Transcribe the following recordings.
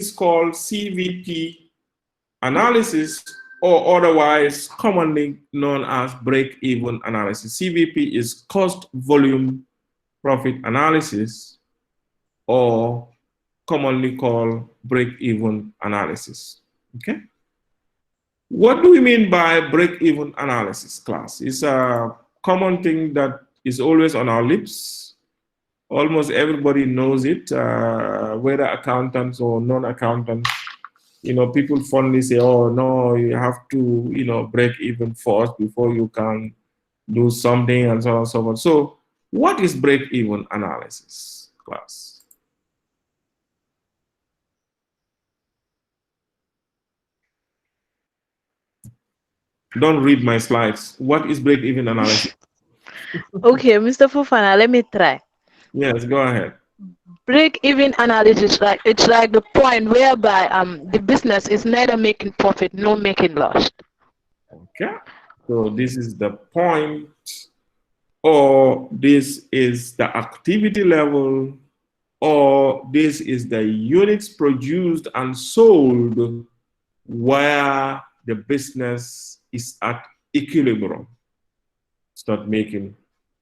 is called CVP analysis, or otherwise commonly known as break-even analysis. CVP is cost volume profit analysis, or commonly called break-even analysis. Okay? What do we mean by break-even analysis, class? It's a common thing that is always on our lips. Almost everybody knows it, whether accountants or non-accountants. You know, people fondly say, oh, no, you have to, you know, break even first before you can do something, and so on and so forth. So what is break-even analysis, class? Don't read my slides. What is break-even analysis? Okay, Mr. Fufana, let me try. Yes, go ahead. Break-even analysis, like it's like the point whereby the business is neither making profit nor making loss. Okay. So this is the point, or this is the activity level, or this is the units produced and sold where the business is at equilibrium. It's not making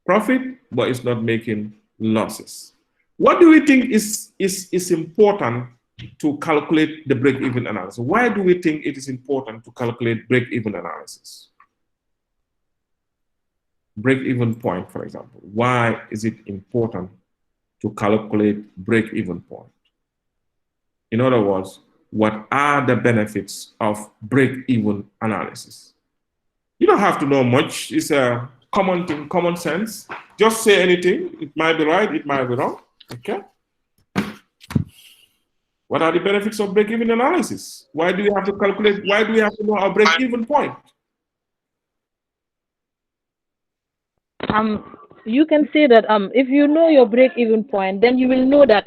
profit, but it's not making losses. What do we think is important to calculate the break-even analysis? Why do we think it is important to calculate break-even analysis? Break-even point, for example. Why is it important to calculate break-even point? In other words, what are the benefits of break-even analysis? You don't have to know much. It's a common thing, common sense. Just say anything. It might be right, it might be wrong. Okay? What are the benefits of break-even analysis? Why do we have to calculate? Why do we have to know our break-even point? You can say that if you know your break-even point, then you will know that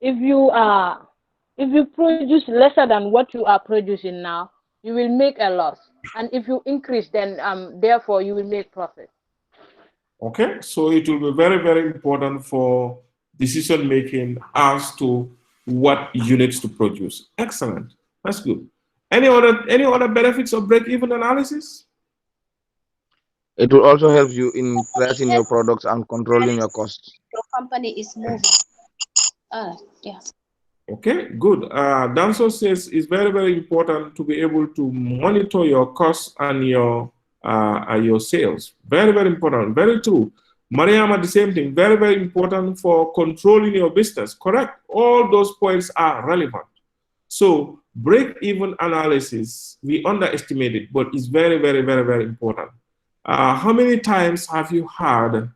if you produce lesser than what you are producing now, you will make a loss, and if you increase, then therefore you will make profit. Okay, so it will be very, very important for decision making as to what units to produce. Excellent, that's good. Any other benefits of break-even analysis? It will also help you in pricing your products and controlling your costs. Your company is moving. Yeah. Okay, good. Danso says it's very, very important to be able to monitor your costs and your sales. Very, very important. Very true. Mariama, the same thing. Very, very important for controlling your business. Correct. All those points are relevant. So break-even analysis, we underestimate it, but it's very, very, very, very important. How many times have you heard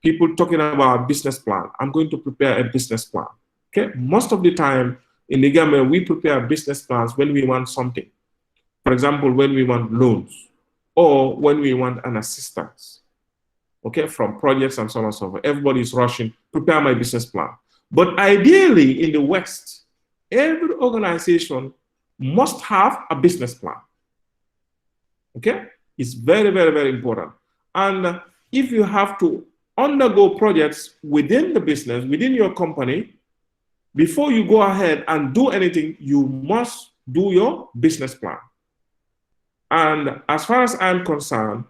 people talking about business plan? I'm going to prepare a business plan. Okay, most of the time in the government, we prepare business plans when we want something. For example, when we want loans or when we want an assistance, okay, from projects and so on and so forth. Everybody is rushing, prepare my business plan. But ideally, in the West, every organization must have a business plan. Okay, it's very, very, very important. And if you have to undergo projects within the business, within your company, before you go ahead and do anything, you must do your business plan. And as far as I'm concerned,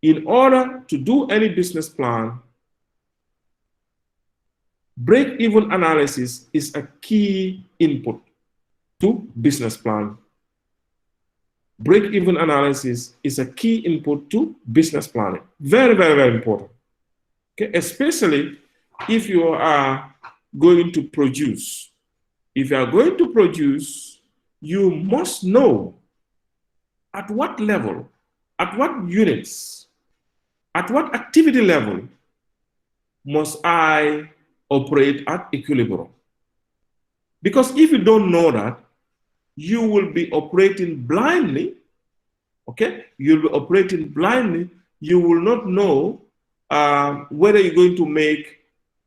in order to do any business plan, break-even analysis is a key input to business plan. Break-even analysis is a key input to business planning. Very, very, very important. Okay, especially if you are going to produce. If you are going to produce, you must know at what level, at what units, at what activity level must I operate at equilibrium. Because if you don't know that, you will be operating blindly, okay? You'll be operating blindly. You will not know whether you're going to make,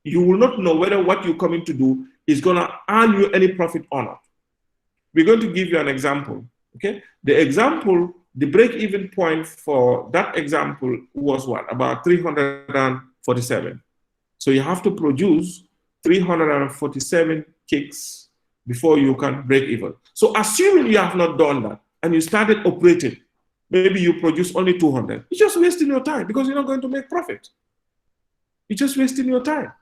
you will not know whether what you're coming to do is going to earn you any profit or not. We're going to give you an example, okay? The example, the break-even point for that example was what? About 347. So you have to produce 347 cakes before you can break even. So assuming you have not done that and you started operating, maybe you produce only 200, you're just wasting your time because you're not going to make profit. You're just wasting your time.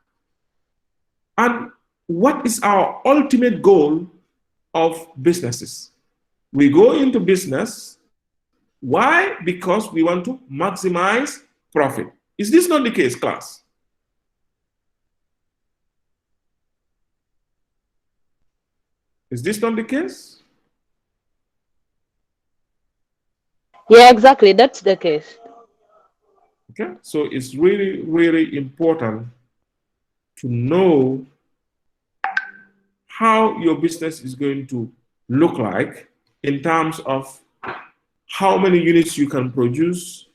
And what is our ultimate goal of businesses? We go into business. Why? Because we want to maximize profit. Is this not the case, class? Is this not the case? Yeah, exactly. That's the case. Okay, so it's really, really important to know how your business is going to look like in terms of how many units you can produce.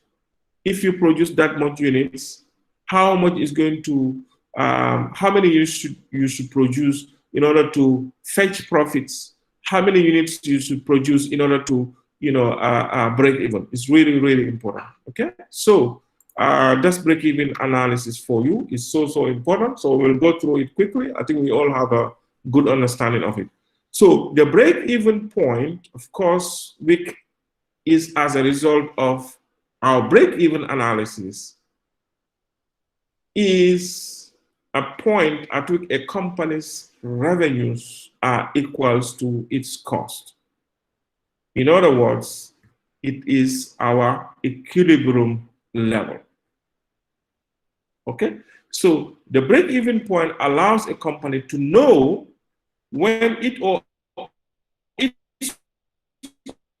If you produce that much units, how much is going to, how many units you should produce in order to fetch profits? How many units you should produce in order to, break even? It's really, really important. Okay, so that's break even analysis for you is so important. So we'll go through it quickly. I think we all have a good understanding of it. So the break even point, of course, is as a result of our break-even analysis is a point at which a company's revenues are equals to its cost. In other words, it is our equilibrium level. Okay? So the break-even point allows a company to know when it or its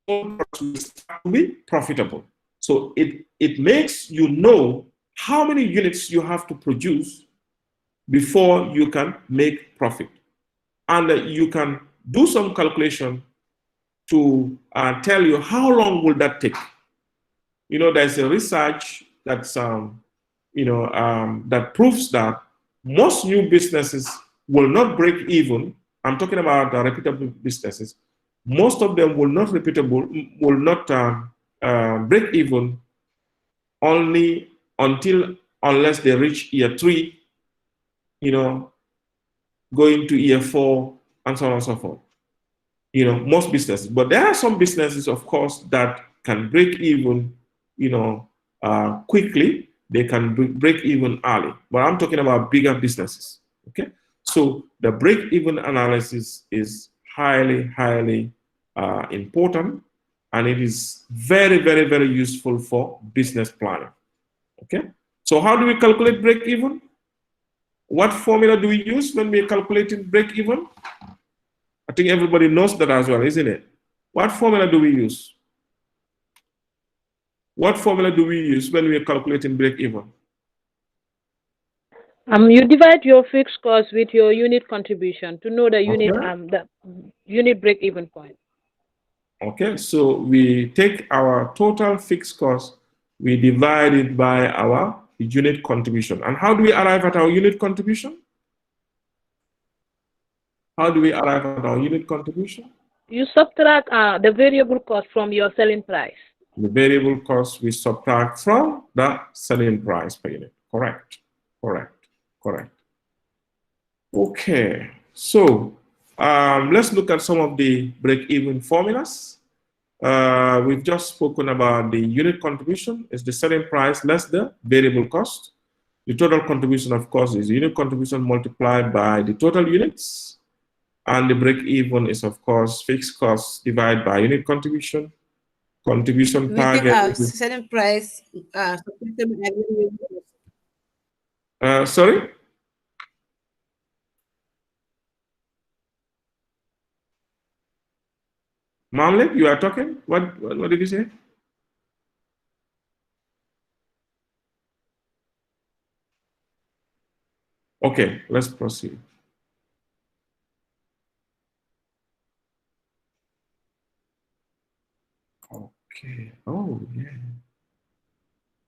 own will start to be profitable. So it makes you know how many units you have to produce before you can make profit. And you can do some calculation to tell you how long will that take. You know, there's a research that's, that proves that most new businesses will not break even. I'm talking about reputable businesses. Most of them will not break even only unless they reach year 3, going to year 4, and so on and so forth. Most businesses. But there are some businesses, of course, that can break even, quickly. They can break even early. But I'm talking about bigger businesses. Okay. So the break even analysis is highly, highly important, and it is very, very, very useful for business planning. Okay. So how do we calculate break even? What formula do we use when we're calculating break even? I think everybody knows that as well, isn't it? What formula do we use? What formula do we use when we're calculating break even? You divide your fixed cost with your unit contribution to know the unit break even point. Okay, so we take our total fixed cost, we divide it by our unit contribution. And how do we arrive at our unit contribution? How do we arrive at our unit contribution? You subtract the variable cost from your selling price. The variable cost we subtract from the selling price per unit. Correct, correct, correct. Okay, so let's look at some of the break-even formulas. We've just spoken about the unit contribution is the selling price less the variable cost. The total contribution, of course, is unit contribution multiplied by the total units. And the break-even is, of course, fixed costs divided by unit contribution. Contribution target. Selling price. Sorry? Mamlet, you are talking? What did you say? Okay, let's proceed. Okay. Oh, yeah.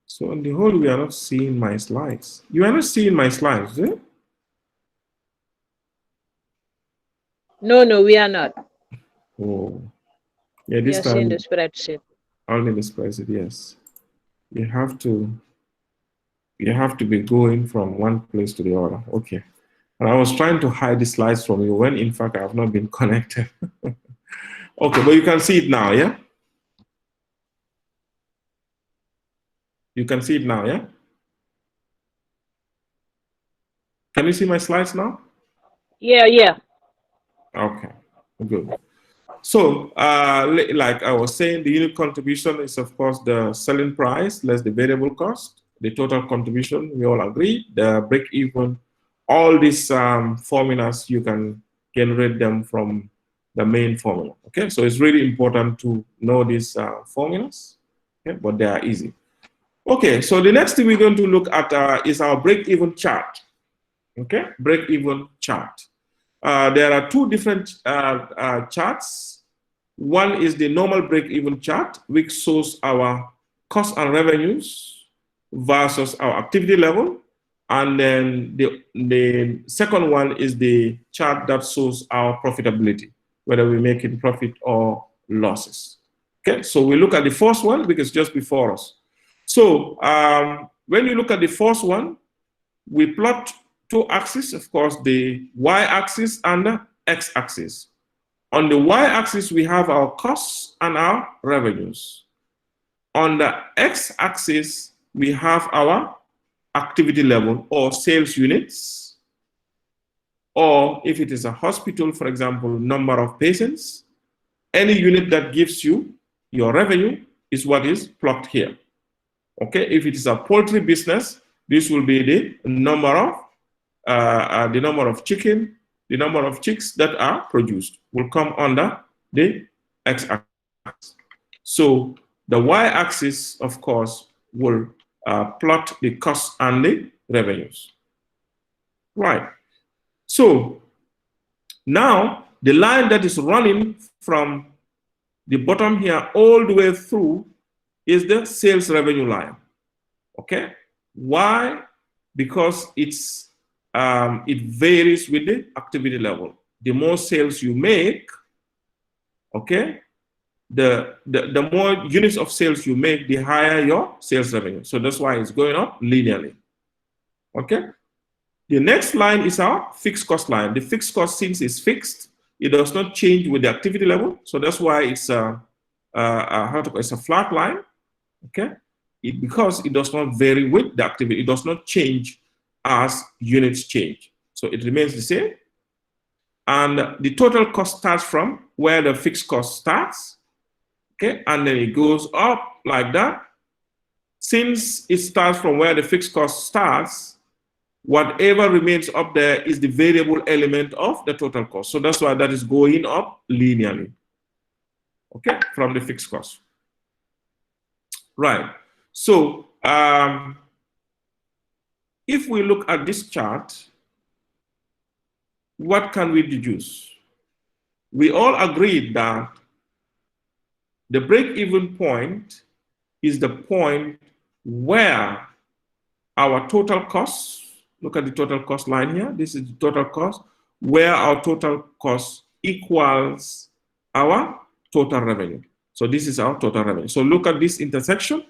So on the whole, we are not seeing my slides. You are not seeing my slides, eh? No, we are not. Oh, yeah. We This are seeing the time, spreadsheet. only the spreadsheet. Yes, you have to be going from one place to the other. Okay. And I was trying to hide the slides from you when in fact I have not been connected. Okay, but you can see it now, yeah? You can see it now, yeah? Can you see my slides now? Yeah, yeah. Okay, good. So, like I was saying, the unit contribution is, of course, the selling price less the variable cost. The total contribution, we all agree. The break even, all these formulas, you can generate them from the main formula. Okay, so it's really important to know these formulas, okay? But they are easy. Okay, so the next thing we're going to look at is our break even chart. Okay, break even chart. There are two different charts. One is the normal break-even chart, which shows our cost and revenues versus our activity level. And then the second one is the chart that shows our profitability, whether we make it profit or losses. Okay, so we look at the first one because it's just before us. So when you look at the first one, we plot two axes, of course, the y-axis and the x-axis. On the y-axis, we have our costs and our revenues. On the x-axis, we have our activity level or sales units. Or if it is a hospital, for example, number of patients, any unit that gives you your revenue is what is plotted here. Okay, if it is a poultry business, this will be the number of chicken, the number of chicks that are produced will come under the x-axis. So the y-axis, of course, will plot the costs and the revenues. Right. So now the line that is running from the bottom here all the way through is the sales revenue line. Okay. Why? Because it varies with the activity level. The more sales you make, okay, the more units of sales you make, the higher your sales revenue. So that's why it's going up linearly. Okay. The next line is our fixed cost line. The fixed cost, since it's fixed, it does not change with the activity level. So that's why it's it's a flat line. Okay. Because it does not vary with the activity. It does not change as units change. So it remains the same. And the total cost starts from where the fixed cost starts. Okay, and then it goes up like that. Since it starts from where the fixed cost starts, whatever remains up there is the variable element of the total cost. So that's why that is going up linearly. Okay, from the fixed cost. Right. So if we look at this chart, what can we deduce? We all agreed that the break-even point is the point where our total costs, look at the total cost line here, this is the total cost, where our total cost equals our total revenue. So this is our total revenue. So look at this intersection.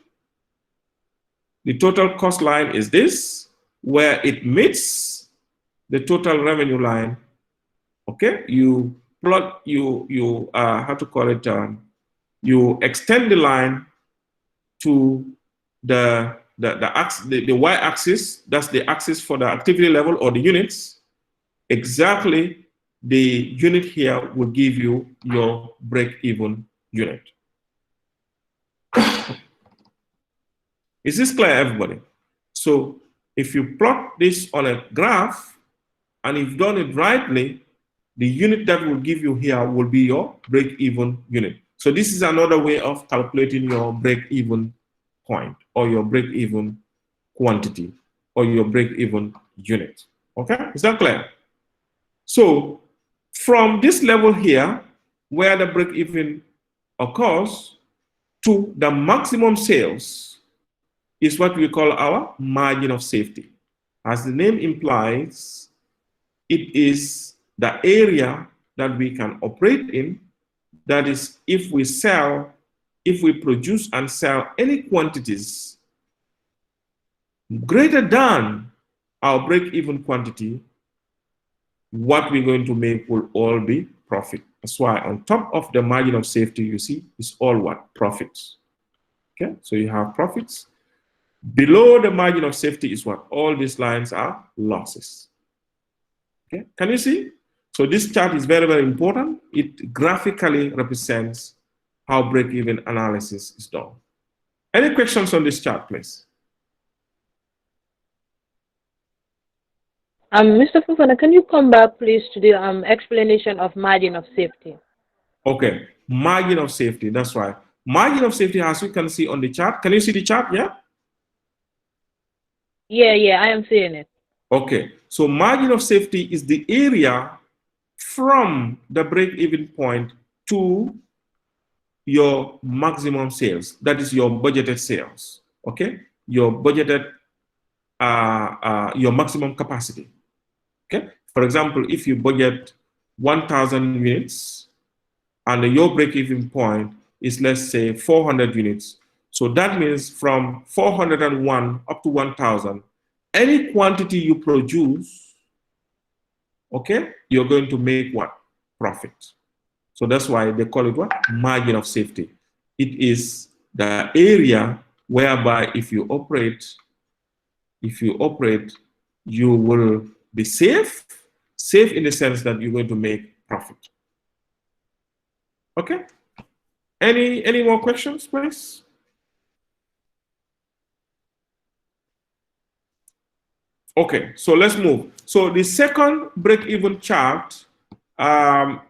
The total cost line is this, where it meets the total revenue line. Okay, you plot, how to call it, you extend the line to the y-axis, that's the axis for the activity level or the units. Exactly, the unit here will give you your break-even unit. Is this clear, everybody? So if you plot this on a graph, and if you've done it rightly, the unit that will give you here will be your break-even unit. So this is another way of calculating your break-even point or your break-even quantity or your break-even unit. Okay, is that clear? So from this level here, where the break-even occurs, to the maximum sales is what we call our margin of safety. As the name implies, it is the area that we can operate in. That is, if we produce and sell any quantities greater than our break-even quantity, what we're going to make will all be profit. That's why on top of the margin of safety, you see, is all what? Profits. Okay, so you have profits. Below the margin of safety is what? All these lines are losses. Okay, can you see? So this chart is very, very important. It graphically represents how break-even analysis is done. Any questions on this chart, please? Mr. Fufana, can you come back, please, to the explanation of margin of safety? Okay, margin of safety, that's right. Margin of safety, as you can see on the chart. Can you see the chart, yeah? Yeah, I am seeing it. Okay, so margin of safety is the area from the break-even point to your maximum sales. That is your budgeted sales, okay? Your budgeted, your maximum capacity, okay? For example, if you budget 1,000 units and your break-even point is, let's say, 400 units. So that means from 401 up to 1,000, any quantity you produce, okay, you're going to make what? Profit. So that's why they call it what? Margin of safety. It is the area whereby if you operate, you will be safe in the sense that you're going to make profit. Okay? Any more questions, please? Okay, so let's move. So the second break-even chart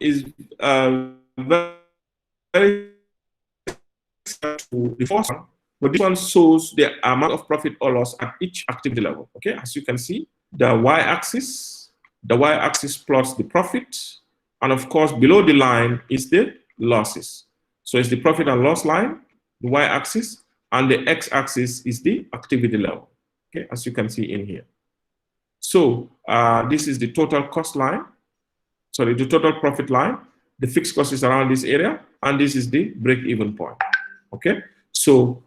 is very similar to the first one, but this one shows the amount of profit or loss at each activity level. Okay, as you can see, the y-axis plots the profit, and of course, below the line is the losses. So it's the profit and loss line, the y-axis, and the x-axis is the activity level. Okay, as you can see in here. So this is the total cost line, sorry, the total profit line. The fixed cost is around this area, and this is the break-even point. Okay, so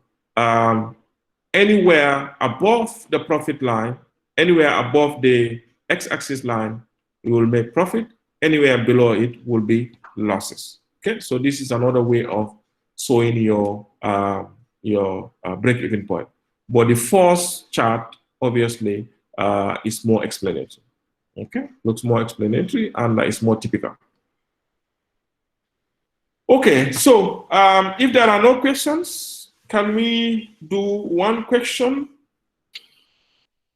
anywhere above the profit line, anywhere above the x-axis line, you will make profit. Anywhere below it will be losses. Okay, so this is another way of showing your break-even point. But the first chart, obviously, is more explanatory. Okay, looks more explanatory and is more typical. Okay, so if there are no questions, can we do one question?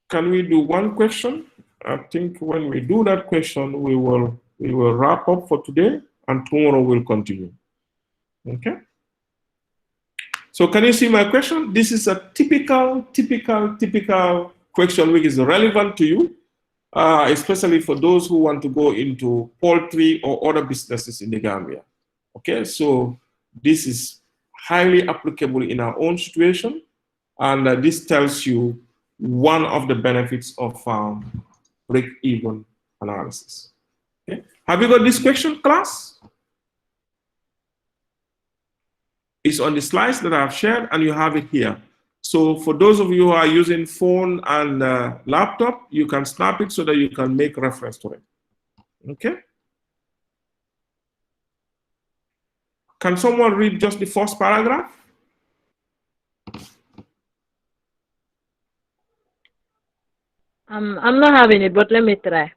Can we do one question? I think when we do that question, we will wrap up for today, and tomorrow we'll continue. Okay. So can you see my question? This is a typical question which is relevant to you, especially for those who want to go into poultry or other businesses in the Gambia. Okay, so this is highly applicable in our own situation, and this tells you one of the benefits of break-even analysis. Okay. Have you got this question, class? It's on the slides that I've shared, and you have it here. So for those of you who are using phone and laptop, you can snap it so that you can make reference to it. Okay? Can someone read just the first paragraph? I'm not having it, but let me try.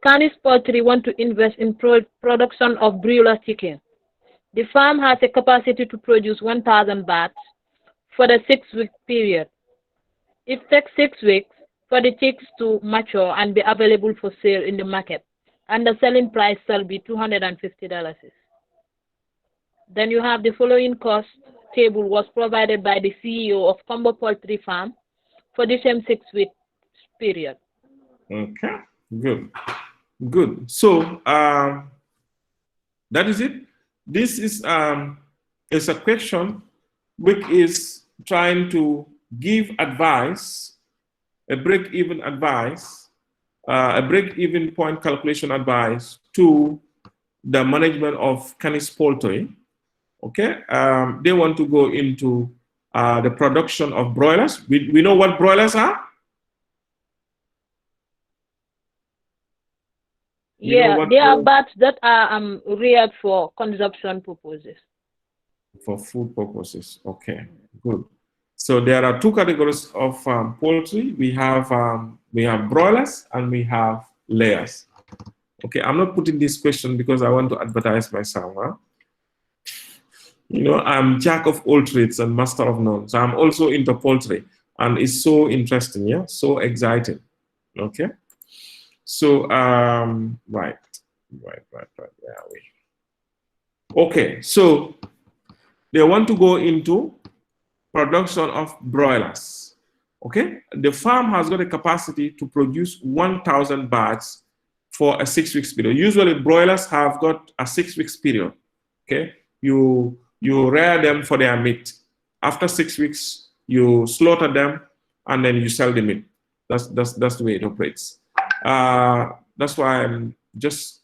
Canis Poultry want to invest in production of broiler chicken. The farm has a capacity to produce 1,000 bats for the 6-week period. It takes 6 weeks for the chicks to mature and be available for sale in the market, and the selling price shall be $250. Then you have the following cost table was provided by the CEO of Combo Poultry Farm for the same 6-week period. Okay, good. Good. So that is it. This is a question which is trying to give advice, a break-even advice, a break-even point calculation advice to the management of Canis Poultry. Okay, they want to go into the production of broilers. We know what broilers are. You know Yeah, what? there are bats that are reared for consumption purposes. For food purposes. Okay, good. So there are two categories of poultry. We have broilers and we have layers. Okay, I'm not putting this question because I want to advertise myself. Huh? You know, I'm jack of all trades and master of none. So I'm also into poultry, and it's so interesting. Yeah, so exciting. Okay. So right. Where are we? Okay, so they want to go into production of broilers. Okay, the farm has got a capacity to produce 1,000 birds for a 6 weeks period. Usually, broilers have got a 6 weeks period. Okay, you rear them for their meat. After 6 weeks, you slaughter them and then you sell the meat. That's the way it operates. That's why I'm just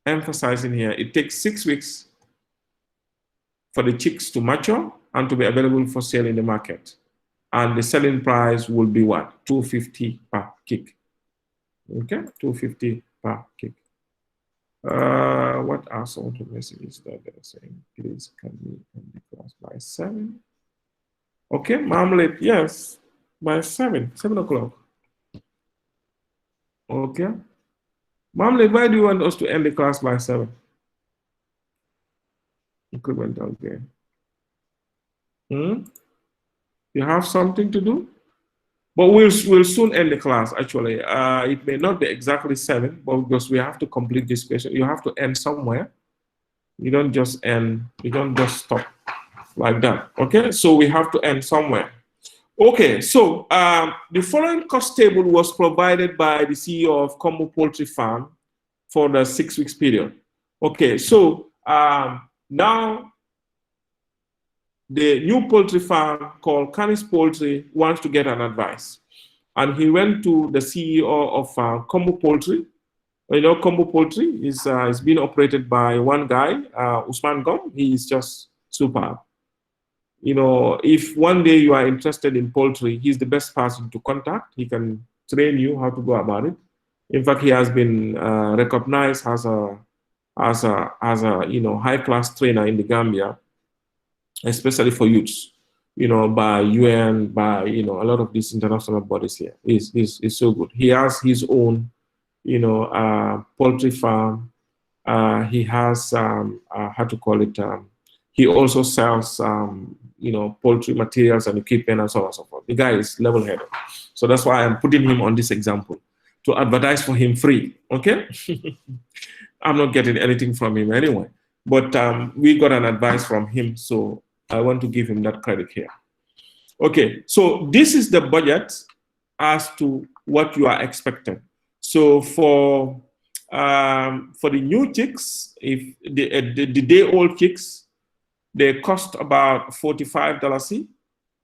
emphasizing here. It takes 6 weeks for the chicks to mature and to be available for sale in the market. And the selling price will be what? $250 per chick. Okay, $250 per chick. What are some of the messages that they're saying? Please can we end the class by 7? Okay, marmalade, yes, by 7 o'clock. Okay. Marmalade, why do you want us to end the class by 7? Incremental gain. You have something to do? But we'll soon end the class, actually. It may not be exactly 7, but because we have to complete this question, you have to end somewhere. You don't just end, you don't just stop like that. Okay, so we have to end somewhere. Okay, so the following cost table was provided by the CEO of Combo Poultry Farm for the 6 weeks period. Okay, so now the new poultry farm called Canis Poultry wants to get an advice. And he went to the CEO of Combo Poultry. You know, Combo Poultry is being operated by one guy, Usman Gom. He is just superb. You know, if one day you are interested in poultry, he's the best person to contact. He can train you how to go about it. In fact, he has been recognized as a high class trainer in the Gambia, especially for youths, you know, by UN, by, you know, a lot of these international bodies here. Is so good. He has his own, you know, poultry farm. He has, how to call it, he also sells, you know, poultry materials and equipment and so on and so forth. The guy is level-headed. So that's why I'm putting him on this example to advertise for him free, okay? I'm not getting anything from him anyway. But we got an advice from him, so I want to give him that credit here. Okay, so this is the budget as to what you are expecting. So for the new chicks, if the day-old chicks, they cost about $45 each.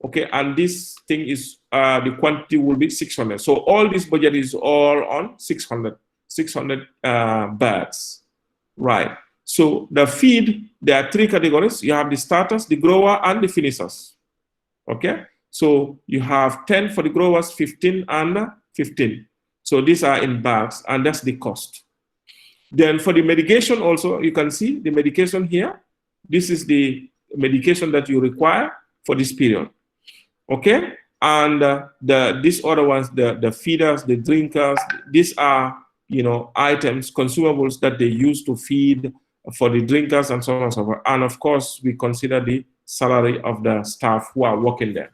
Okay, and this thing is the quantity will be 600. So all this budget is all on 600 birds, right? So the feed, there are 3 categories. You have the starters, the grower, and the finishers. Okay, so you have 10 for the growers, 15 and 15. So these are in bags, and that's the cost. Then for the medication also, you can see the medication here. This is the medication that you require for this period. Okay, and these other ones, the feeders, the drinkers, these are, you know, items, consumables that they use to feed for the drinkers and so on and so forth. And of course, we consider the salary of the staff who are working there.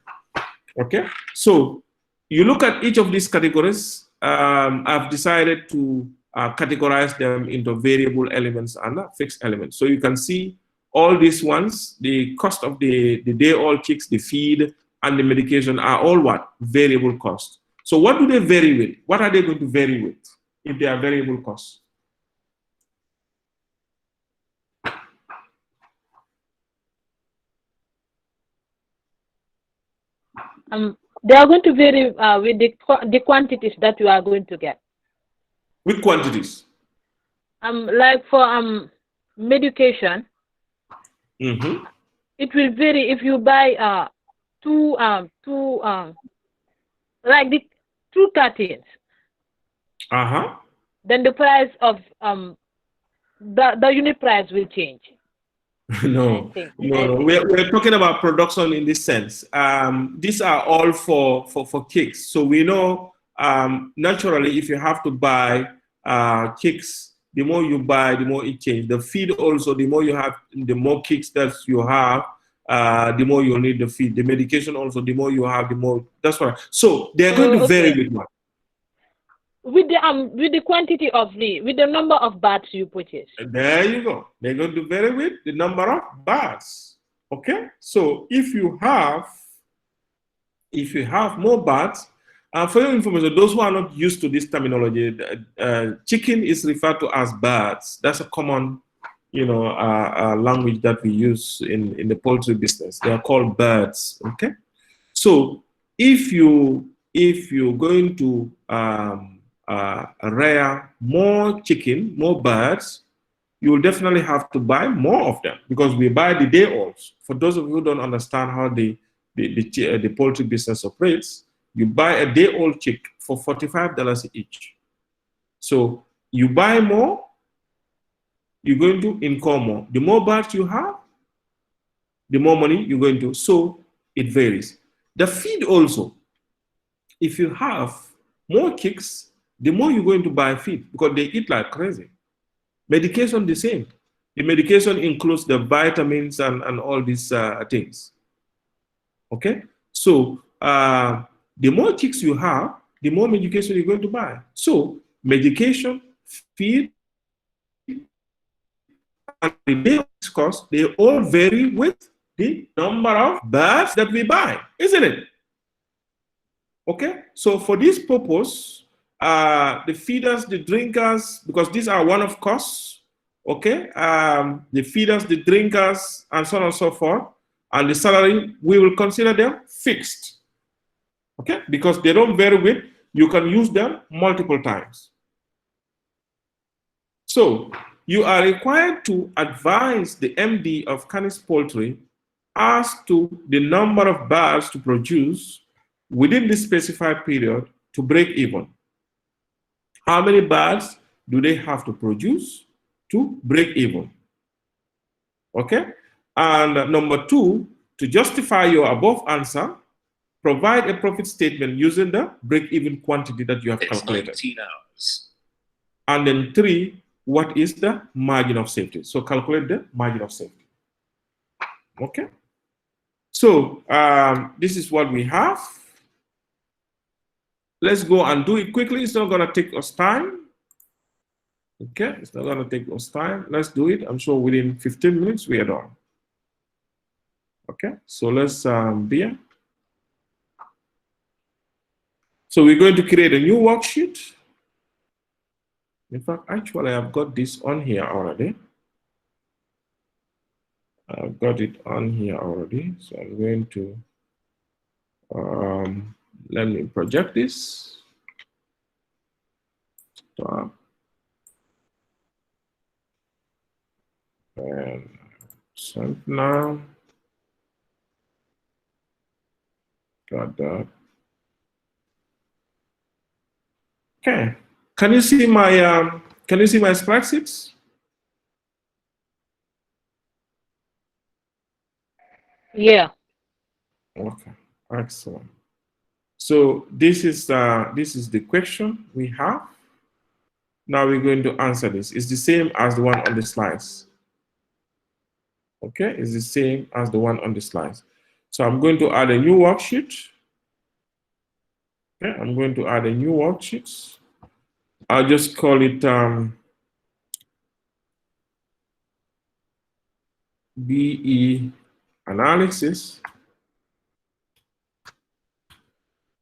Okay, so you look at each of these categories. I've decided to categorize them into variable elements and fixed elements. So you can see all these ones, the cost of the day-old chicks, the feed, and the medication are all what? Variable costs. So what do they vary with? What are they going to vary with if they are variable costs? They are going to vary with the quantities that you are going to get. With quantities? Like for medication, it will vary if you buy like the 2 cartons. then the price of the unit price will change. No, no. We're talking about production in this sense. These are all for cakes. So we know naturally if you have to buy cakes, the more you buy, the more it changes. The feed also, the more you have, the more cakes that you have, the more you need the feed. The medication also, the more you have, the more. That's why. So they're going to vary with one. With the quantity of with the number of bats you purchase. There you go. They're going to vary with the number of bats. Okay. So if you have more bats, for your information, those who are not used to this terminology, chicken is referred to as birds. That's a common, language that we use in the poultry business. They are called birds. Okay. So if you're going to rear more chicken, more birds, you will definitely have to buy more of them because we buy the day olds. For those of you who don't understand how the poultry business operates, you buy a day old chick for $45 each. So you buy more, you're going to incur more. The more birds you have, the more money you're going to. So it varies. The feed also, if you have more chicks, the more you're going to buy feed because they eat like crazy. Medication, the same. The medication includes the vitamins and all these things. Okay? So the more chicks you have, the more medication you're going to buy. So medication, feed, and the daily cost, they all vary with the number of birds that we buy, isn't it? Okay? So for this purpose, the feeders, the drinkers, because these are one-off costs, okay? The feeders, the drinkers, and so on and so forth, and the salary, we will consider them fixed, okay? Because they don't vary with, you can use them multiple times. So you are required to advise the MD of Canis Poultry as to the number of birds to produce within the specified period to break even. How many birds do they have to produce to break even? Okay? And number two, to justify your above answer, provide a profit statement using the break-even quantity that you have calculated. 19 hours. And then three, what is the margin of safety? So calculate the margin of safety. Okay? So this is what we have. Let's go and do it quickly. It's not going to take us time. Okay, it's not going to take us time. Let's do it. I'm sure within 15 minutes we are done. Okay, so let's be. So we're going to create a new worksheet. In fact, actually, I've got this on here already. I've got it on here already. So I'm going to let me project this. Stop. And send now. Got that. Okay. Can you see my spreadsheets? Yeah. Okay. Excellent. So this is the question we have. Now we're going to answer this. It's the same as the one on the slides. Okay, it's the same as the one on the slides. So I'm going to add a new worksheet. Okay, I'm going to add a new worksheet. I'll just call it BE analysis.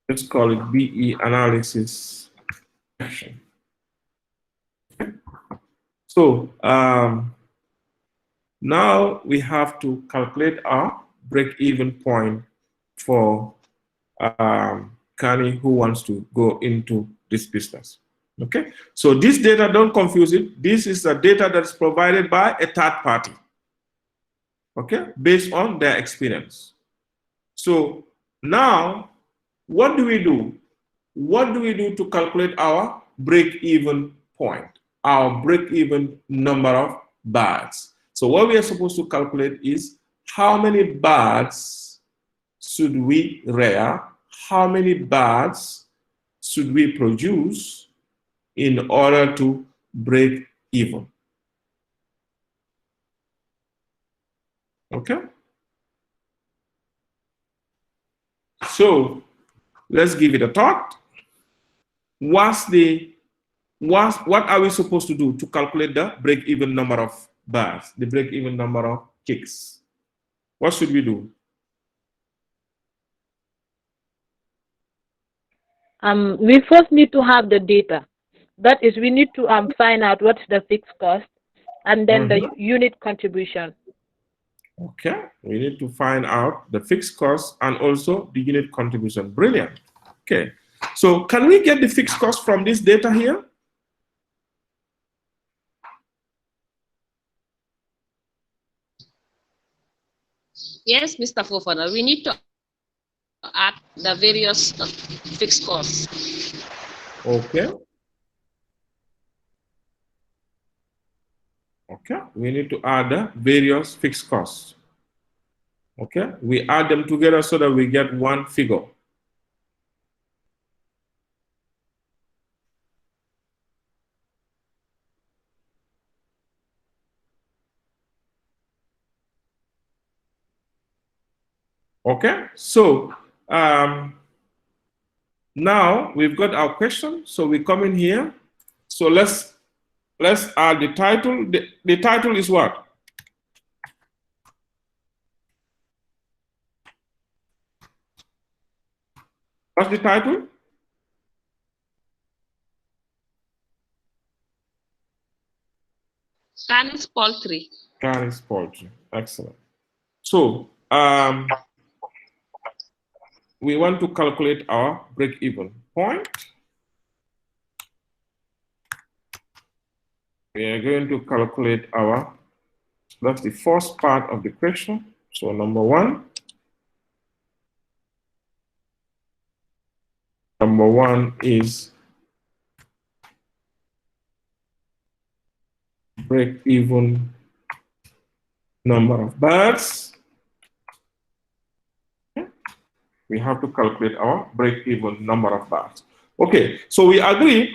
Let's call it BE analysis action. Okay. So now we have to calculate our break-even point for Kani who wants to go into this business. Okay, so this data, don't confuse it. This is the data that's provided by a third party. Okay, based on their experience. So now, what do we do? What do we do to calculate our break-even point, our break-even number of birds. So what we are supposed to calculate is how many birds should we rear, how many birds should we produce in order to break even. Okay? So let's give it a thought. What are we supposed to do to calculate the break-even number of birds, the break-even number of chicks? What should we do? We first need to have the data. That is, we need to find out what's the fixed cost and then the unit contribution. Okay, we need to find out the fixed cost and also the unit contribution. Brilliant. Okay, so can we get the fixed cost from this data here? Yes, Mr. Fofana, we need to add the various fixed costs. Okay. Okay, we need to add the various fixed costs. Okay, we add them together so that we get one figure. Okay, so now we've got our question. So we come in here. So let's add the title. The title is what? What's the title? Canis poultry. Canis poultry. Excellent. So we want to calculate our break-even point. We are going to calculate our, that's the first part of the question. So number one is break-even number of birds. We have to calculate our break-even number of birds. Okay, so we agree,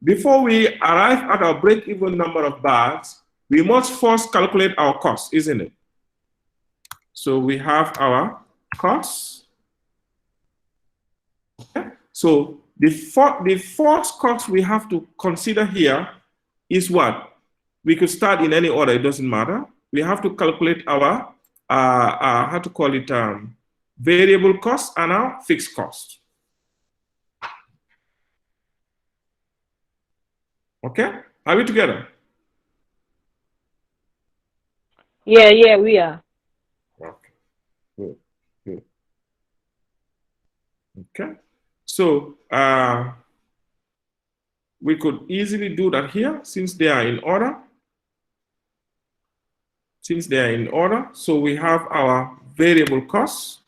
before we arrive at our break-even number of birds, we must first calculate our costs, isn't it? So we have our costs. Okay. So the first cost we have to consider here is what? We could start in any order, it doesn't matter. We have to calculate our, how to call it, variable cost and our fixed cost. Okay, are we together? Yeah, we are. Okay, good, good. Okay, so we could easily do that here since they are in order. Since they are in order, so we have our variable costs.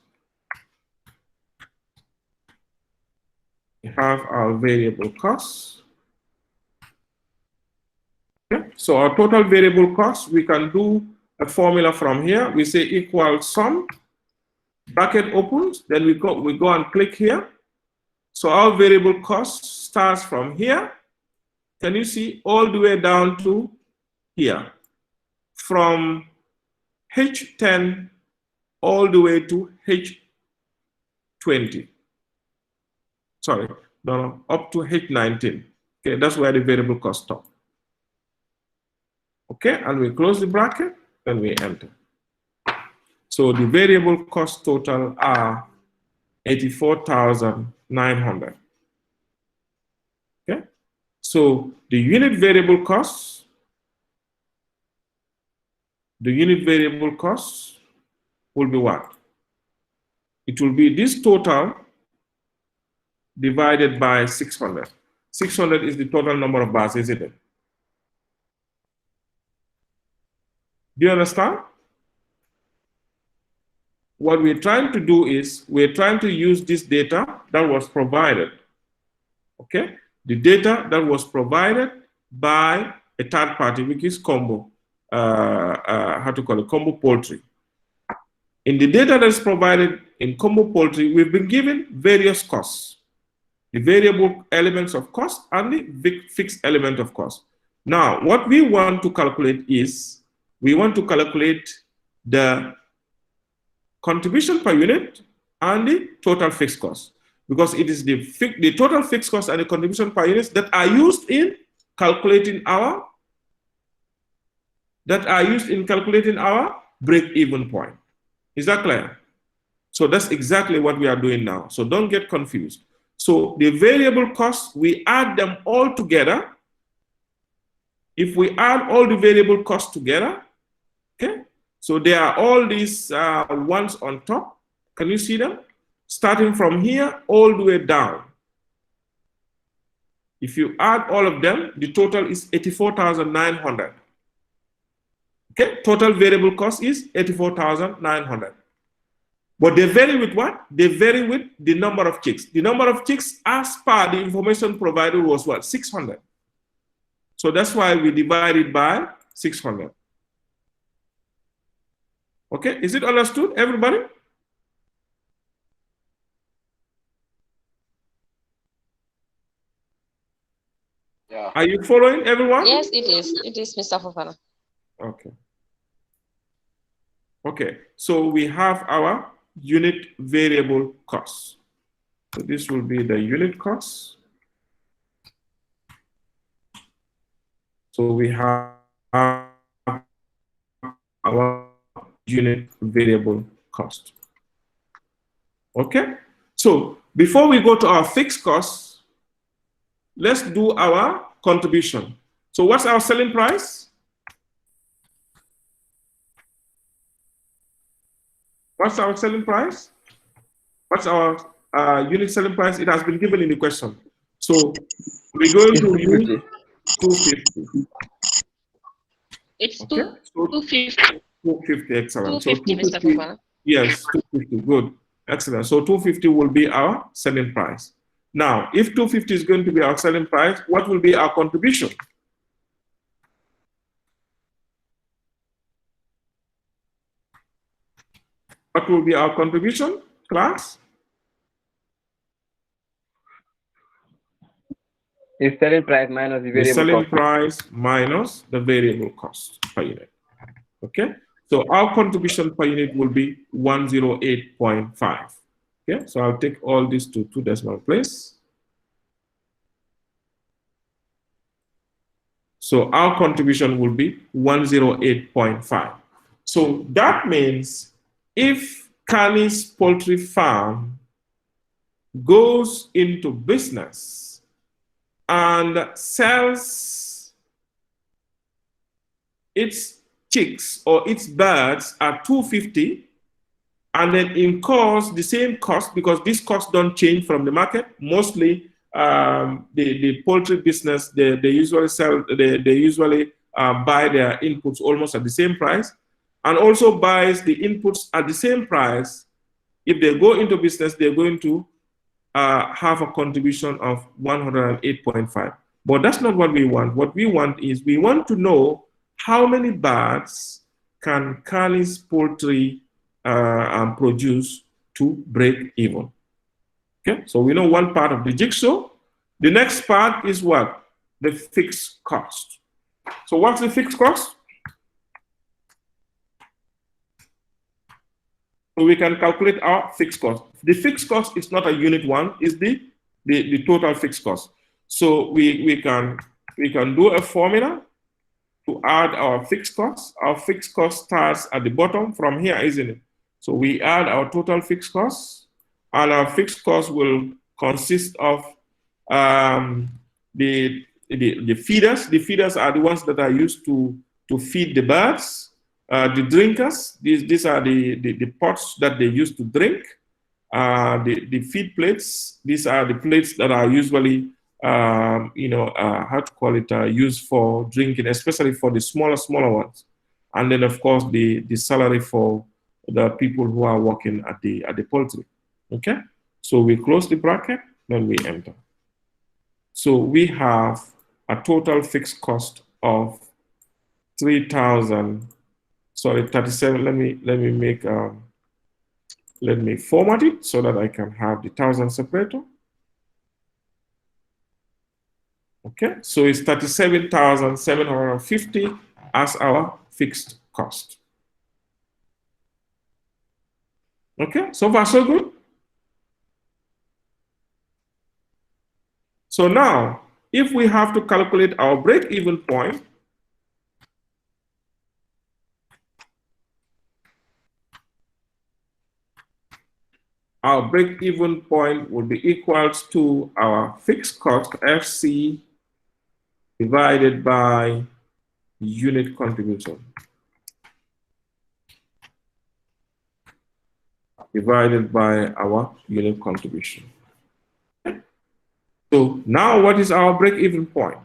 We have our variable costs. Okay. So our total variable costs, we can do a formula from here. We say equal sum, bracket opens, then we go and click here. So our variable cost starts from here. Can you see all the way down to here? From H10 all the way to H20. Sorry, no, up to H19. Okay, that's where the variable cost stops. Okay, and we close the bracket, then we enter. So the variable cost total are 84,900. Okay, so the unit variable costs, will be what? It will be this total divided by 600. 600 is the total number of bars, isn't it? Do you understand? What we're trying to do is we're trying to use this data that was provided. Okay? the data that was provided by a third party, which is Combo, Combo Poultry. In the data that's provided in Combo Poultry, we've been given various costs, the variable elements of cost and the fixed element of cost. Now, what we want to calculate is, we want to calculate the contribution per unit and the total fixed cost, because it is the total fixed cost and the contribution per unit that are used in calculating our break-even point. Is that clear? So that's exactly what we are doing now. So don't get confused. So the variable costs, we add them all together. If we add all the variable costs together, okay, so there are all these ones on top. Can you see them? Starting from here all the way down. If you add all of them, the total is 84,900. Okay, total variable cost is 84,900. But they vary with what? They vary with the number of chicks. The number of chicks as per the information provided was what? 600. So that's why we divide it by 600. Okay, is it understood, everybody? Yeah. Are you following, everyone? Yes, it is. It is, Mr. Fofana. Okay. Okay, so we have our unit variable costs. So this will be the unit cost. So we have our unit variable cost. Okay, so before we go to our fixed costs, let's do our contribution. So what's our selling price? What's our selling price? What's our unit selling price? It has been given in the question. So we're going to use 250. It's Okay, so 250. 250, excellent. 250, so Mr. Fofana. Yes, 250, good, excellent. So 250 will be our selling price. Now, if 250 is going to be our selling price, what will be our contribution? What will be our contribution, class? The selling price minus the The variable selling cost. price minus the variable cost per unit. Okay, so our contribution per unit will be 108.5. Okay, so I'll take all this to 2 decimal place. So our contribution will be 108.5. So that means if Carney's poultry farm goes into business and sells its chicks or its birds at 250 and then incurs the same cost, because these costs don't change from the market. Mostly the poultry business, they usually sell, they usually buy their inputs almost at the same price, and also buys the inputs at the same price. If they go into business, they're going to have a contribution of 108.5. But that's not what we want. What we want is, we want to know how many birds can Carney's poultry produce to break even. Okay, so we know one part of the jigsaw. The next part is what? The fixed cost. So what's the fixed cost? So we can calculate our fixed cost. The fixed cost is not a unit one, it's the total fixed cost. So we can do a formula to add our fixed cost. Our fixed cost starts at the bottom from here, isn't it? So we add our total fixed costs, and our fixed cost will consist of the feeders. The feeders are the ones that are used to feed the birds. The drinkers, these are the pots that they use to drink. The feed plates, these are the plates that are usually, used for drinking, especially for the smaller ones. And then, of course, the salary for the people who are working at the poultry. Okay, so we close the bracket, then we enter. So we have a total fixed cost of 3,000. Sorry, 37. Let me format it so that I can have the 1,000 separator. Okay, so it's 37,750 as our fixed cost. Okay, so far so good. So now, if we have to calculate our break-even point, our break-even point will be equals to our fixed cost, FC, divided by unit contribution. Divided by our unit contribution. So now what is our break-even point?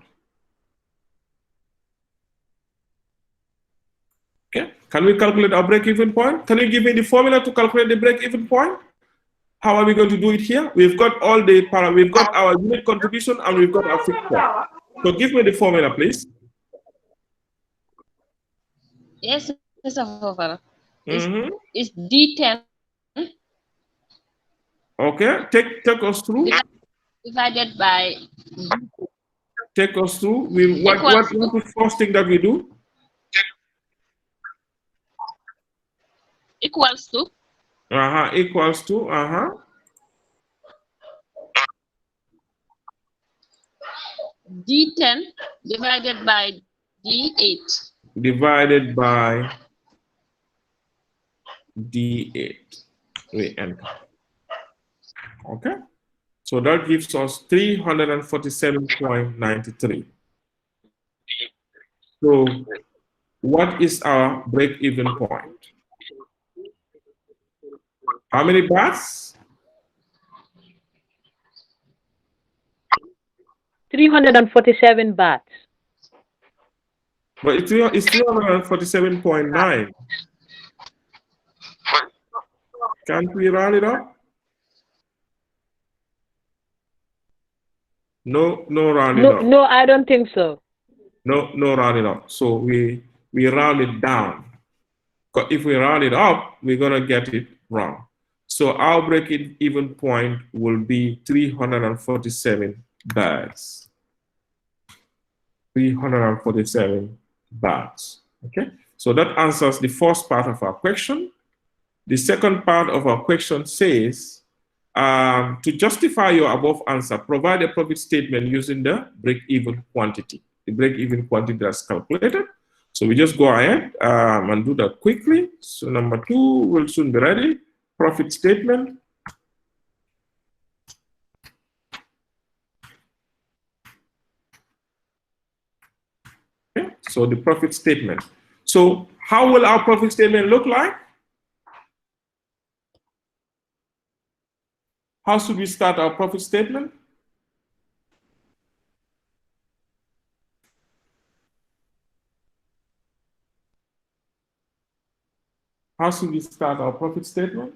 Okay, can we calculate our break-even point? Can you give me the formula to calculate the break-even point? How are we going to do it here? We've got all the we've got our unit contribution and we've got our fixed cost. So give me the formula, please. Yes, Mr. Fofana. Mm-hmm. It's D10. Okay, take us through. Divided by. Take us through. What is the first thing that we do? Equals to. Equals to. D10 divided by D8. Divided by D8. We enter. Okay. So that gives us 347.93. So what is our break-even point? How many bahts? 347 bahts. But it's 347.9. Can't we round it up? No rounding up. No, I don't think so. No rounding up. So we round it down. If we round it up, we're gonna get it wrong. So our break-even point will be 347 bahts. 347 bahts. Okay. So that answers the first part of our question. The second part of our question says, to justify your above answer, provide a profit statement using the break-even quantity. The break-even quantity that's calculated. So we just go ahead and do that quickly. So number 2 will soon be ready. Profit statement. Okay. So the profit statement. So how will our profit statement look like? How should we start our profit statement? How should we start our profit statement?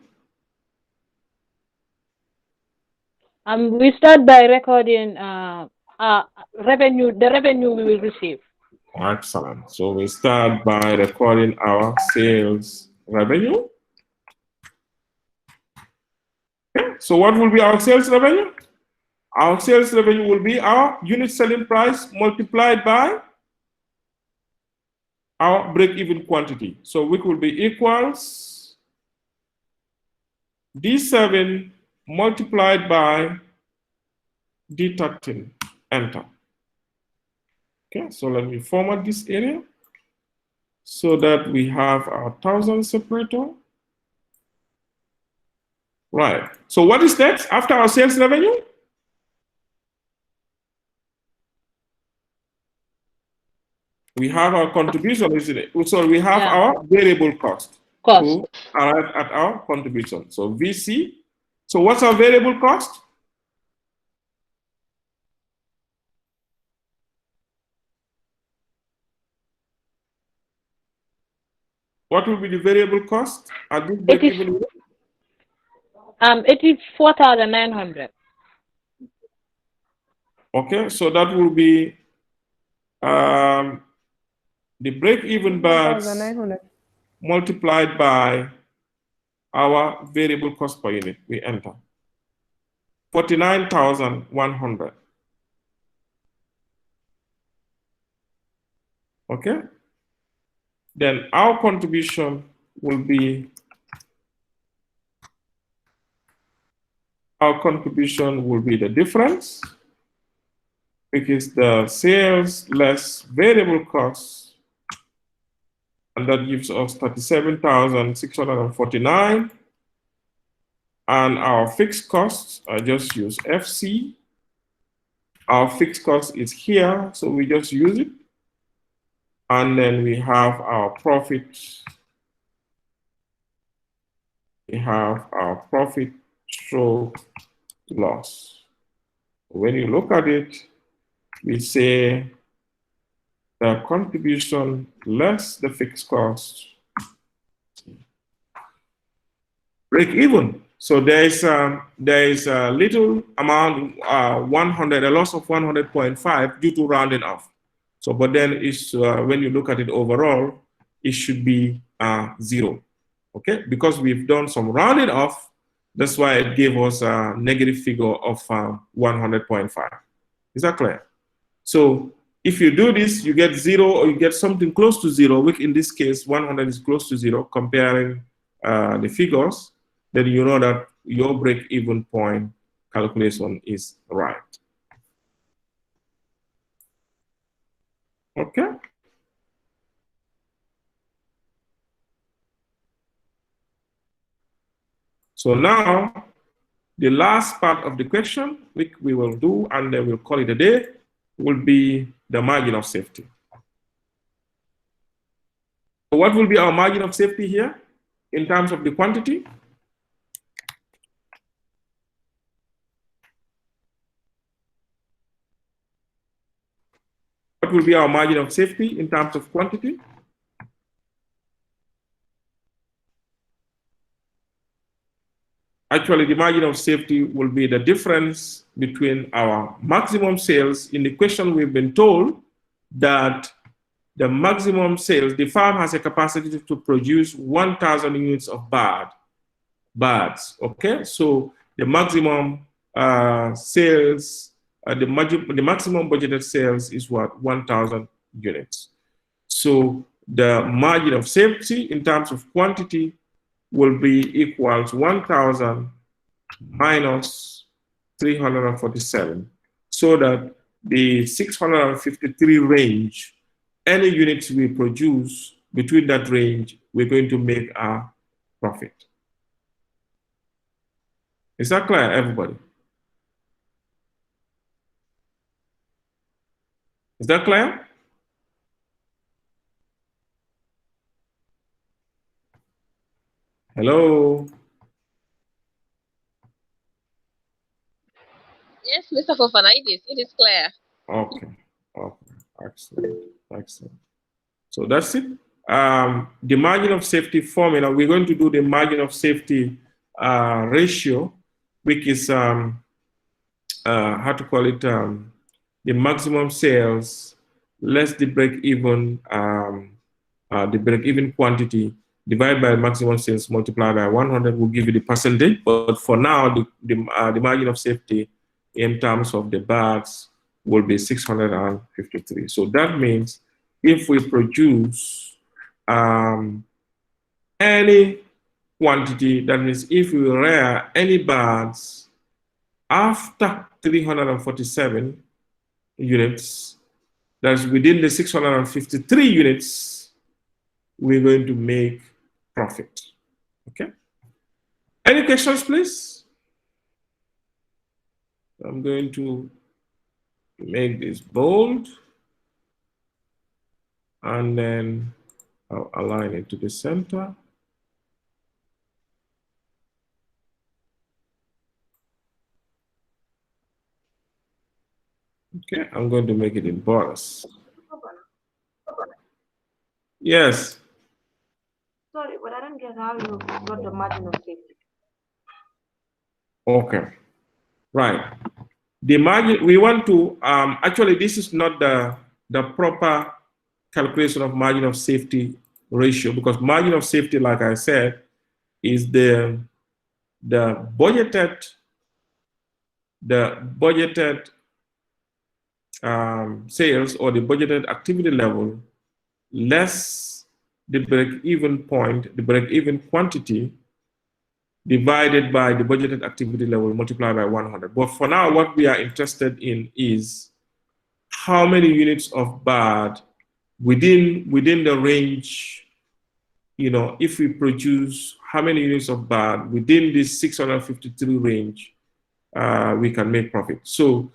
We start by recording revenue, the revenue we will receive. Excellent. So we start by recording our sales revenue. Okay. So what will be our sales revenue? Our sales revenue will be our unit selling price multiplied by our break-even quantity. So which will be equals D7 multiplied by D13. Enter. Okay, so let me format this area so that we have our 1,000 separator. Right. So what is next after our sales revenue? We have our contribution, isn't it? So we have our variable cost to arrive at our contribution. So VC. So what's our variable cost? What will be the variable cost at this break-even? It is 4,900. Okay, so that will be the break-even bags multiplied by our variable cost per unit we enter. 49,100. Okay? Then our contribution will be the difference, which is the sales less variable costs, and that gives us 37,649. And our fixed costs, I just use FC. Our fixed cost is here, so we just use it. And then we have our profit. We have our profit stroke loss. When you look at it, we say the contribution less the fixed cost break even. So there is a little amount, 100, a loss of 100.5 due to rounding off. So, but then it's, when you look at it overall, it should be 0. Okay, because we've done some rounding off, that's why it gave us a negative figure of 100.5. Is that clear? So if you do this, you get 0 or you get something close to 0, which in this case, 100 is close to 0, comparing the figures, then you know that your break-even point calculation is right. Okay? So now, the last part of the question, which we will do, and then we'll call it a day, will be the margin of safety. So what will be our margin of safety here in terms of the quantity? What will be our margin of safety in terms of quantity? Actually, the margin of safety will be the difference between our maximum sales. In the question, we've been told that the maximum sales, the farm has a capacity to produce 1,000 units of birds. Okay, so the maximum sales, the maximum budgeted sales is what? 1,000 units. So the margin of safety in terms of quantity will be equal to 1,000 minus 347, so that the 653 range, any units we produce between that range, we're going to make a profit. Is that clear, everybody? Is that clear? Hello? Yes, Mr. Fofana, it is clear. Okay, okay, excellent, excellent. So that's it. The margin of safety formula, we're going to do the margin of safety ratio, which is, how to call it, the maximum sales less the break-even quantity divided by maximum sales multiplied by 100 will give you the percentage. But for now, the margin of safety in terms of the bags will be 653. So that means if we produce any quantity, that means if we rear any bags after 347 units, that's within the 653 units, we're going to make profit. Okay? Any questions, please? I'm going to make this bold, and then I'll align it to the center. Okay, I'm going to make it in borders. Yes. Sorry, but I don't get how you got the margin of safety. Okay. Right. The margin, we want to, actually this is not the proper calculation of margin of safety ratio, because margin of safety, like I said, is the budgeted sales or the budgeted activity level less the break-even point, the break-even quantity divided by the budgeted activity level multiplied by 100. But for now, what we are interested in is how many units of BAD within the range, you know, if we produce how many units of BAD within this 653 range, we can make profit. So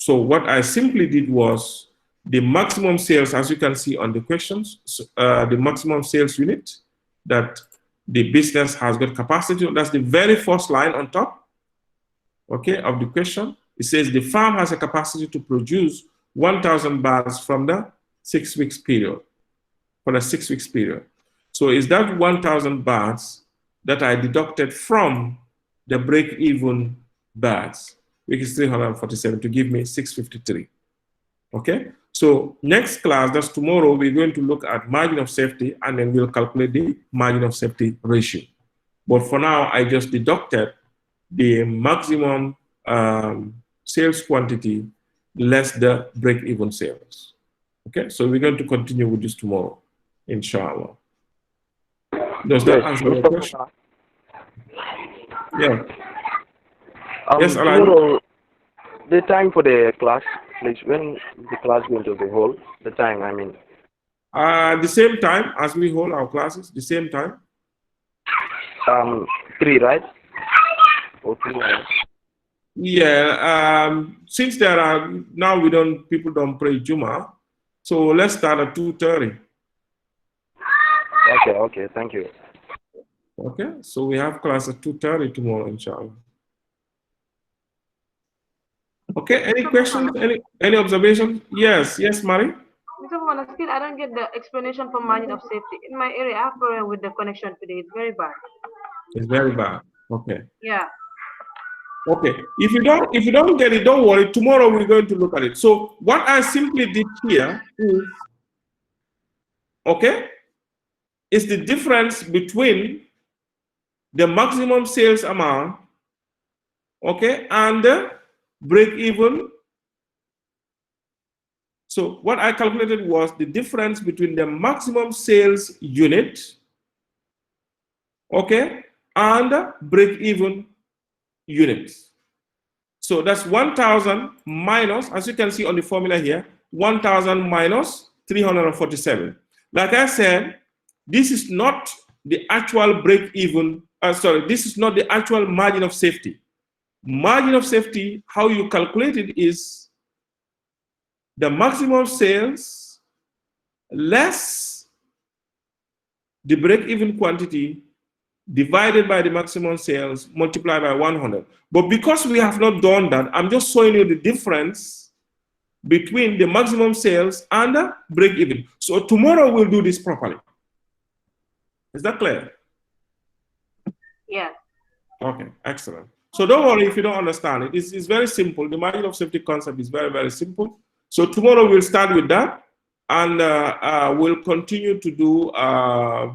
what I simply did was the maximum sales, as you can see on the questions, the maximum sales unit that the business has got capacity. That's the very first line on top, okay, of the question. It says the farm has a capacity to produce 1,000 bars from the 6 weeks period, for the 6 weeks period. So is that 1,000 bars that I deducted from the break-even bars, which is 347, to give me 653. Okay, so next class, that's tomorrow, we're going to look at margin of safety, and then we'll calculate the margin of safety ratio. But for now, I just deducted the maximum sales quantity less the break-even sales. Okay, so we're going to continue with this tomorrow, inshallah. Does that answer your question? Yeah. Yes, tomorrow, the time for the class, please. When the class going to be hold? The time, I mean. The same time as we hold our classes. The same time. 3, right? Or 3 hours. Yeah. Since there are now people don't pray Juma, so let's start at 2:30. Okay. Thank you. Okay. So we have class at 2:30 tomorrow, inshallah. Okay, any questions? Any observations? Yes, Mari? Mr. Fofana, still I don't get the explanation for margin of safety. In my area, I have problem with the connection today. It's very bad. It's very bad. Okay. Yeah. Okay. If you don't get it, don't worry. Tomorrow we're going to look at it. So what I simply did here is, okay, is the difference between the maximum sales amount, okay, and the break even. So what I calculated was the difference between the maximum sales unit, okay, and the break even units. So that's 1,000 minus, as you can see on the formula here, 1,000 minus 347. Like I said, this is not the actual break even, this is not the actual margin of safety. Margin of safety, how you calculate it is the maximum sales less the break-even quantity divided by the maximum sales multiplied by 100. But because we have not done that, I'm just showing you the difference between the maximum sales and the break-even. So tomorrow we'll do this properly. Is that clear? Yeah. Okay, excellent. So don't worry if you don't understand it. It's very simple. The margin of safety concept is very, very simple. So tomorrow we'll start with that, and we'll continue to do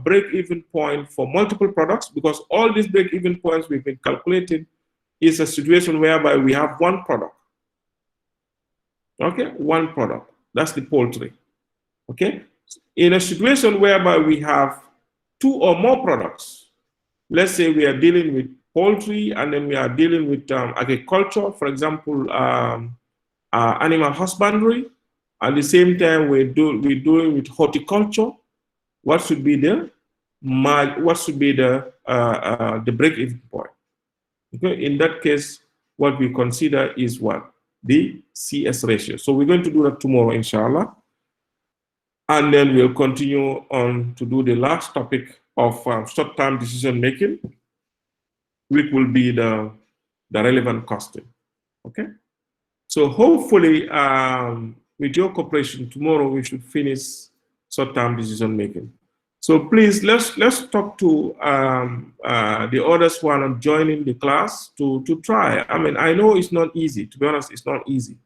break-even point for multiple products, because all these break-even points we've been calculating is a situation whereby we have one product. Okay, one product. That's the poultry. Okay, in a situation whereby we have 2 or more products, let's say we are dealing with poultry and then we are dealing with agriculture, for example, animal husbandry. At the same time, we're doing with horticulture. What should be the break-even point? Okay, in that case, what we consider is what? The CS ratio. So we're going to do that tomorrow, inshallah. And then we'll continue on to do the last topic of short-term decision making, which will be the relevant costing. Okay? So hopefully, with your cooperation, tomorrow we should finish short-term decision making. So please, let's talk to the others who are not joining the class to try. I mean, I know it's not easy. To be honest, it's not easy.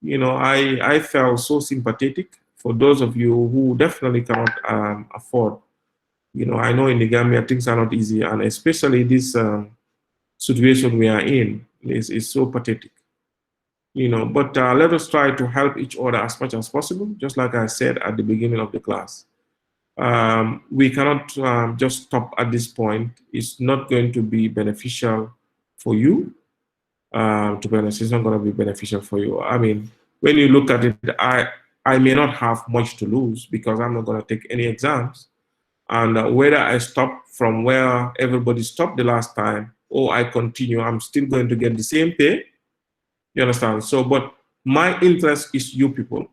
You know, I felt so sympathetic for those of you who definitely cannot afford. You know, I know in the Gambia things are not easy, and especially this situation we are in is so pathetic. You know, but let us try to help each other as much as possible, just like I said at the beginning of the class. We cannot just stop at this point. It's not going to be beneficial for you. To be honest, it's not going to be beneficial for you. I mean, when you look at it, I may not have much to lose because I'm not going to take any exams. And whether I stop from where everybody stopped the last time or I continue, I'm still going to get the same pay. You understand? So, but my interest is you people.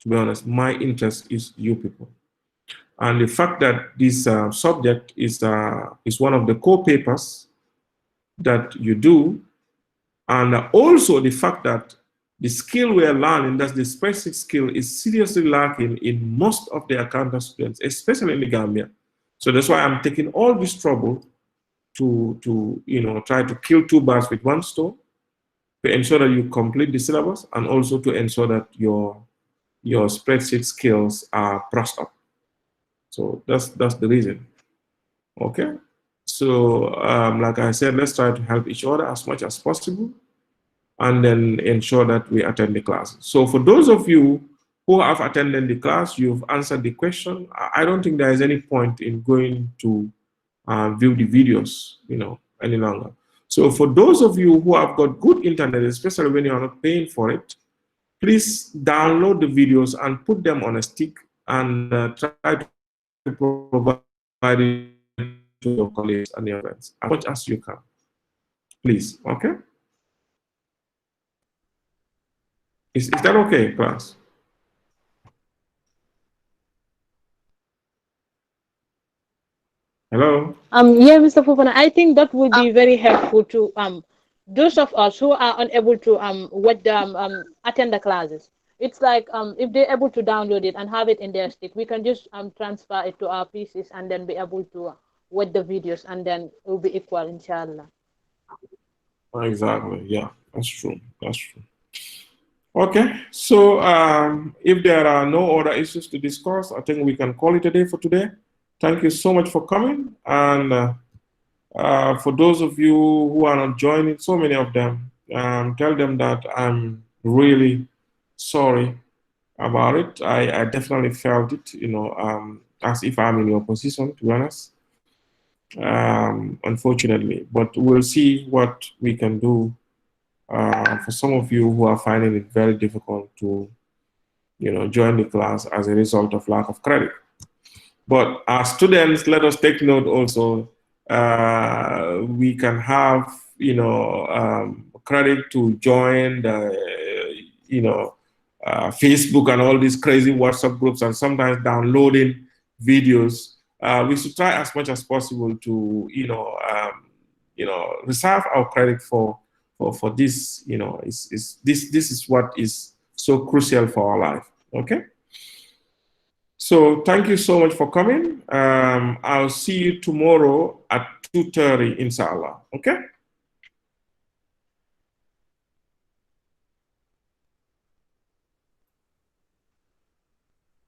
To be honest, my interest is you people. And the fact that this subject is one of the core papers that you do, and also the fact that the skill we are learning, that's the specific skill, is seriously lacking in most of the accounting students, especially in the Gambia. So that's why I'm taking all this trouble to you know, try to kill two birds with one stone, to ensure that you complete the syllabus and also to ensure that your spreadsheet skills are brushed up. So that's the reason. Okay. So like I said, let's try to help each other as much as possible, and then ensure that we attend the class. So for those of you who have attended the class, you've answered the question. I don't think there is any point in going to view the videos, you know, any longer. So for those of you who have got good internet, especially when you are not paying for it, please download the videos and put them on a stick and try to provide it to your colleagues and your friends as much as you can. Please, okay? Is that okay, class? Hello? Yeah, Mr. Fofana, I think that would be very helpful to those of us who are unable to attend the classes. It's like if they're able to download it and have it in their stick, we can just transfer it to our PCs and then be able to watch the videos, and then it will be equal, inshallah. Exactly. Yeah, that's true. That's true. Okay, so if there are no other issues to discuss, I think we can call it a day for today. Thank you so much for coming. And for those of you who are not joining, so many of them, tell them that I'm really sorry about it. I definitely felt it, you know, as if I'm in your position, to be honest, unfortunately. But we'll see what we can do for some of you who are finding it very difficult to, you know, join the class as a result of lack of credit. But as students, let us take note also, we can have, you know, credit to join the, you know, Facebook and all these crazy WhatsApp groups, and sometimes downloading videos. We should try as much as possible to, you know, reserve our credit for this. You know, this is what is so crucial for our life. Okay. So thank you so much for coming. I'll see you tomorrow at 2:30, inshallah. Okay.